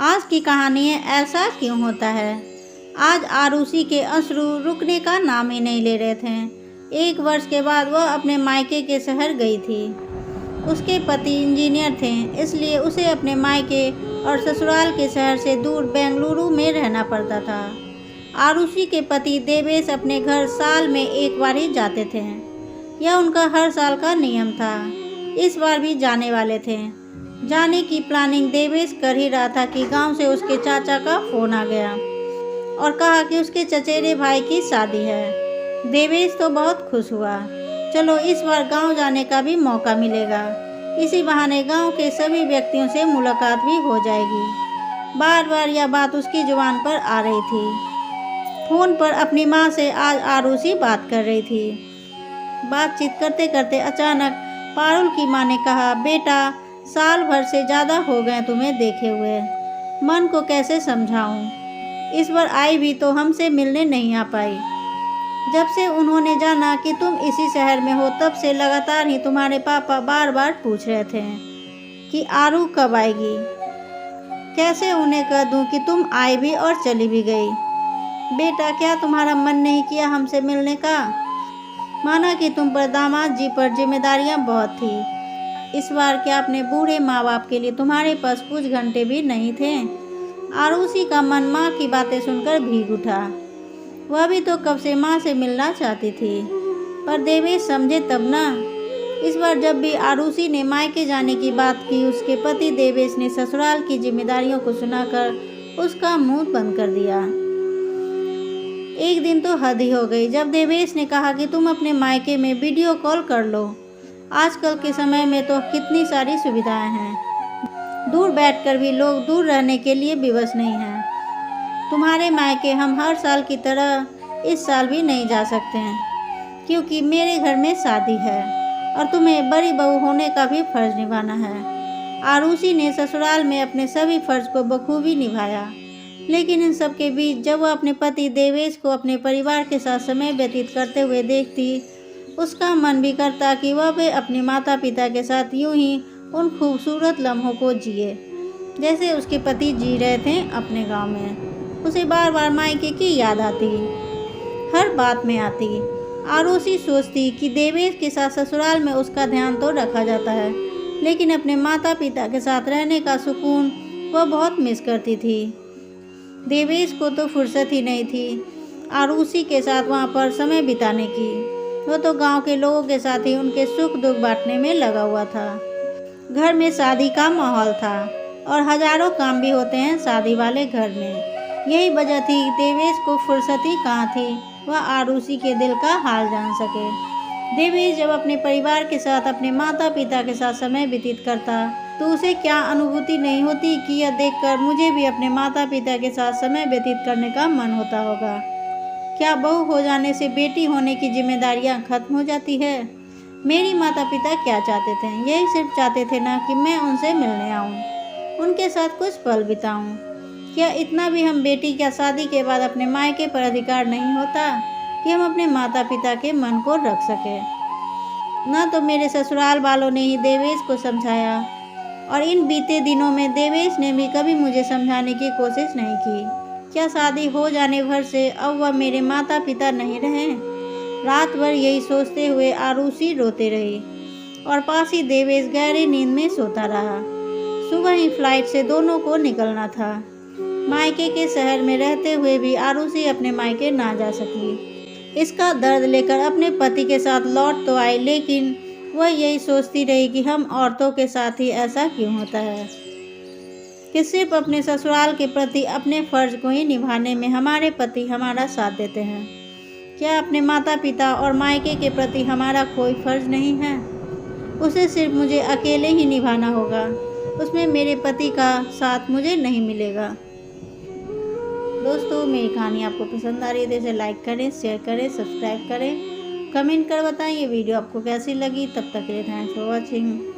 आज की कहानी है ऐसा क्यों होता है। आज आरुषि के अश्रु रुकने का नाम ही नहीं ले रहे थे। 1 वर्ष के बाद वह अपने मायके के शहर गई थी। उसके पति इंजीनियर थे, इसलिए उसे अपने मायके और ससुराल के शहर से दूर बेंगलुरु में रहना पड़ता था। आरुषि के पति देवेश अपने घर साल में 1 बार ही जाते थे। यह उनका हर साल का नियम था। इस बार भी जाने वाले थे। जाने की प्लानिंग देवेश कर ही रहा था कि गांव से उसके चाचा का फ़ोन आ गया और कहा कि उसके चचेरे भाई की शादी है। देवेश तो बहुत खुश हुआ। चलो इस बार गांव जाने का भी मौका मिलेगा। इसी बहाने गांव के सभी व्यक्तियों से मुलाकात भी हो जाएगी। बार बार यह बात उसकी जुबान पर आ रही थी। फ़ोन पर अपनी माँ से आज आरुषि बात कर रही थी। बातचीत करते करते अचानक पारुल की माँ ने कहा, बेटा साल भर से ज़्यादा हो गए तुम्हें देखे हुए, मन को कैसे समझाऊं। इस बार आई भी तो हमसे मिलने नहीं आ पाई। जब से उन्होंने जाना कि तुम इसी शहर में हो तब से लगातार ही तुम्हारे पापा बार बार पूछ रहे थे कि आरू कब आएगी। कैसे उन्हें कह दूं कि तुम आई भी और चली भी गई। बेटा क्या तुम्हारा मन नहीं किया हमसे मिलने का। माना कि तुम पर दामाद जी पर जिम्मेदारियां बहुत थी। इस बार क्या अपने बूढ़े माँ बाप के लिए तुम्हारे पास कुछ घंटे भी नहीं थे। आरुषि का मन माँ की बातें सुनकर भीग उठा। वह भी तो कब से माँ से मिलना चाहती थी, पर देवेश समझे तब ना। इस बार जब भी आरुषि ने मायके जाने की बात की, उसके पति देवेश ने ससुराल की जिम्मेदारियों को सुनाकर उसका मुंह बंद कर दिया। एक दिन तो हद ही हो गई जब देवेश ने कहा कि तुम अपने मायके में वीडियो कॉल कर लो। आजकल के समय में तो कितनी सारी सुविधाएं हैं। दूर बैठकर भी लोग दूर रहने के लिए विवश नहीं हैं। तुम्हारे मायके हम हर साल की तरह इस साल भी नहीं जा सकते हैं, क्योंकि मेरे घर में शादी है और तुम्हें बड़ी बहू होने का भी फर्ज निभाना है। आरुषि ने ससुराल में अपने सभी फर्ज को बखूबी निभाया, लेकिन इन सब के बीच जब वह अपने पति देवेश को अपने परिवार के साथ समय व्यतीत करते हुए देखती, उसका मन भी करता कि वह भी अपने माता पिता के साथ यूं ही उन खूबसूरत लम्हों को जिए जैसे उसके पति जी रहे थे अपने गांव में। उसे बार बार मायके की याद आती, हर बात में आती। आरुषि सोचती कि देवेश के साथ ससुराल में उसका ध्यान तो रखा जाता है, लेकिन अपने माता पिता के साथ रहने का सुकून वह बहुत मिस करती थी। देवेश को तो फुर्सत ही नहीं थी आरुषि के साथ वहाँ पर समय बिताने की। वो तो गांव के लोगों के साथ ही उनके सुख दुख बांटने में लगा हुआ था। घर में शादी का माहौल था और हजारों काम भी होते हैं शादी वाले घर में। यही वजह थी देवेश को फुर्सत ही कहाँ थी वह आरुषि के दिल का हाल जान सके। देवेश जब अपने परिवार के साथ अपने माता पिता के साथ समय व्यतीत करता तो उसे क्या अनुभूति नहीं होती कि यह देखकर मुझे भी अपने माता पिता के साथ समय व्यतीत करने का मन होता होगा। क्या बहू हो जाने से बेटी होने की जिम्मेदारियां खत्म हो जाती है। मेरी माता पिता क्या चाहते थे, यही सिर्फ चाहते थे ना कि मैं उनसे मिलने आऊं, उनके साथ कुछ पल बिताऊं। क्या इतना भी हम बेटी क्या शादी के बाद अपने मायके पर अधिकार नहीं होता कि हम अपने माता पिता के मन को रख सके। न तो मेरे ससुराल वालों ने ही देवेश को समझाया और इन बीते दिनों में देवेश ने भी कभी मुझे समझाने की कोशिश नहीं की। क्या शादी हो जाने भर से अब वह मेरे माता पिता नहीं रहे। रात भर यही सोचते हुए आरुषि रोते रही और पास ही देवेश गहरी नींद में सोता रहा। सुबह ही फ्लाइट से दोनों को निकलना था। मायके के शहर में रहते हुए भी आरुषि अपने मायके ना जा सकी। इसका दर्द लेकर अपने पति के साथ लौट तो आई, लेकिन वह यही सोचती रही कि हम औरतों के साथ ही ऐसा क्यों होता है कि सिर्फ अपने ससुराल के प्रति अपने फर्ज को ही निभाने में हमारे पति हमारा साथ देते हैं। क्या अपने माता पिता और मायके के प्रति हमारा कोई फर्ज नहीं है। उसे सिर्फ मुझे अकेले ही निभाना होगा, उसमें मेरे पति का साथ मुझे नहीं मिलेगा। दोस्तों मेरी कहानी आपको पसंद आ रही है तो इसे लाइक करें, शेयर करें, सब्सक्राइब करें, कमेंट कर बताएं ये वीडियो आपको कैसी लगी। तब तक के लिए थैंक्स फॉर वॉचिंग।